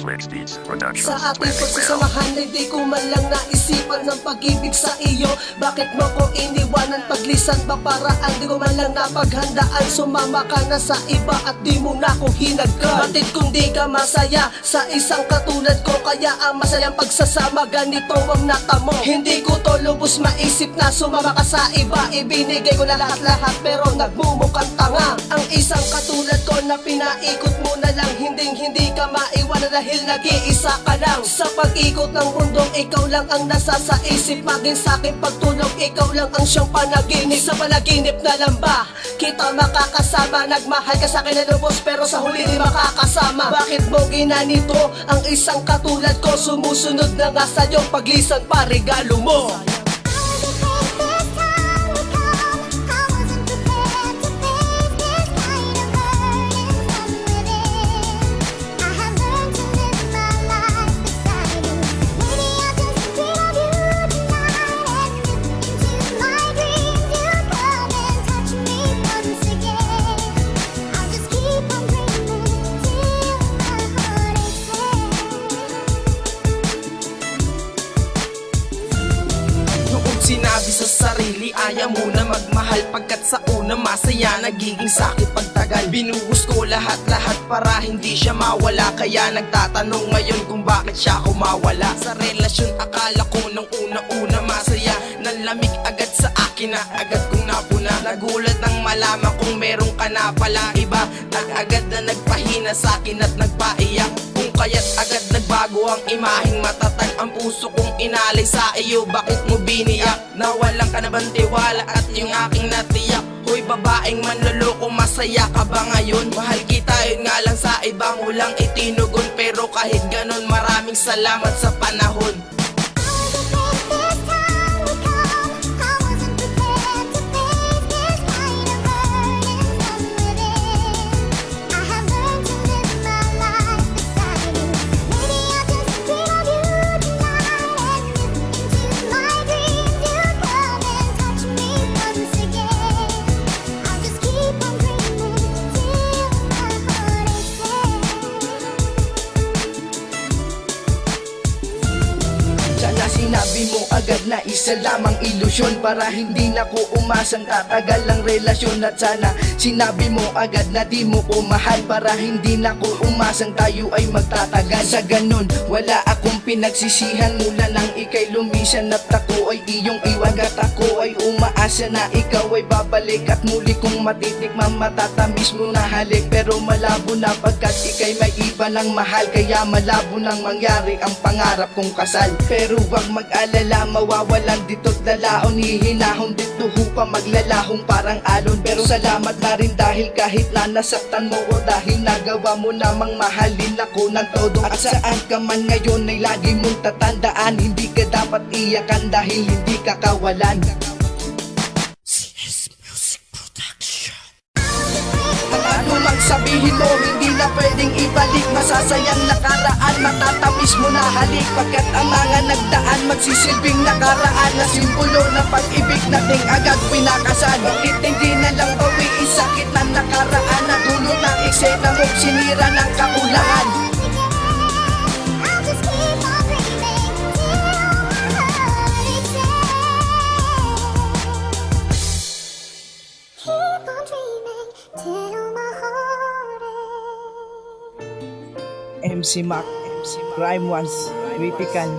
Flix Beats Productions. Sa ating pagsasamahan ay di ko man lang naisipan ng pag-ibig sa iyo. Bakit mo ko iniwanan? Paglisan pa paraan, di ko man lang napaghandaan. Sumama ka na sa iba at di mo na ko hinagkan. Batid kung di ka masaya sa isang katulad ko, kaya ang masayang pagsasama ganito ang natamo. Hindi ko to lubos maisip na sumama ka sa iba. Ibinigay ko na lahat-lahat pero nagmumukhang tanga. Ang isang katulad ko na pinaikot mo na lang, hindi ka maiwanan dahil nag-iisa ka lang. Sa pag-ikot ng mundong ikaw lang ang nasa sa isip. Maging sa akin pagtulog, ikaw lang ang siyang panaginip. Sa panaginip na lang ba kita makakasama? Nagmahal ka sa akin na lubos pero sa huli di makakasama. Bakit mo ginanito ang isang katulad ko? Sumusunod na nga sa'yo paglisan pa regalo mo. Sinabi sa sarili, ayaw mo na magmahal. Pagkat sa una masaya, nagiging sakit pagtagal. Binuhos ko lahat-lahat para hindi siya mawala. Kaya nagtatanong ngayon kung bakit siya kumawala. Sa relasyon akala ko nung una-una masaya. Nanlamig agad sa akin na agad kong napuna. Nagulat nang malaman kung meron ka na pala iba. Agad na nagpahina sa akin at nagpaiyak. Kung kaya't agad nagbago ang imaheng matatag. Ang puso kong inalay sa iyo, bakit mo biniyak? Nawalan ka na bang tiwala at yung aking natiyak? Hoy babaeng manloloko, masaya ka ba ngayon? Mahal kita, yun nga lang sa iba mo lang itinugon. Pero kahit ganon, maraming salamat sa panahon. Sinabi mo agad na isa lamang ilusyon para hindi na ko umasang tatagal ang relasyon. At sana sinabi mo agad na di mo ko mahal para hindi na ko umasang tayo ay magtatagal. Sa ganun wala akong pinagsisihan mula nang ikay lumisan at ako ay iyong iwan. At ako ay umaasa na ikaw ay babalik at muli kong matitikmang matatamis mo na halik. Pero malabo na pagkat ikay may iba ng mahal, kaya malabo nang mangyari ang pangarap kong kasal. Pero wag mag-alala, mawawalan dito't lalaon. Hihinahon dito hupa maglalahong parang alon. Pero salamat na rin dahil kahit na nasaktan mo o dahil nagawa mo namang mahalin ako ng todo. At saan ka man ngayon ay lagi mong tatandaan, hindi ka dapat iyakan dahil hindi ka kawalan. CS Music Production. Ano mang sabihin mo, hindi na pwedeng ibalik. Masasayang nakaraan, matatamis mo na halik. Pagkat ang mga nagdaan, magsisilbing nakaraan na simbolo ng pag-ibig nating agad pinakasan. Bakit hindi na lang bawiin sakit na nakaraan na dulo ng eksena mo, sinira ng kakulangan. MC Mac, Crime Ones, Witikan.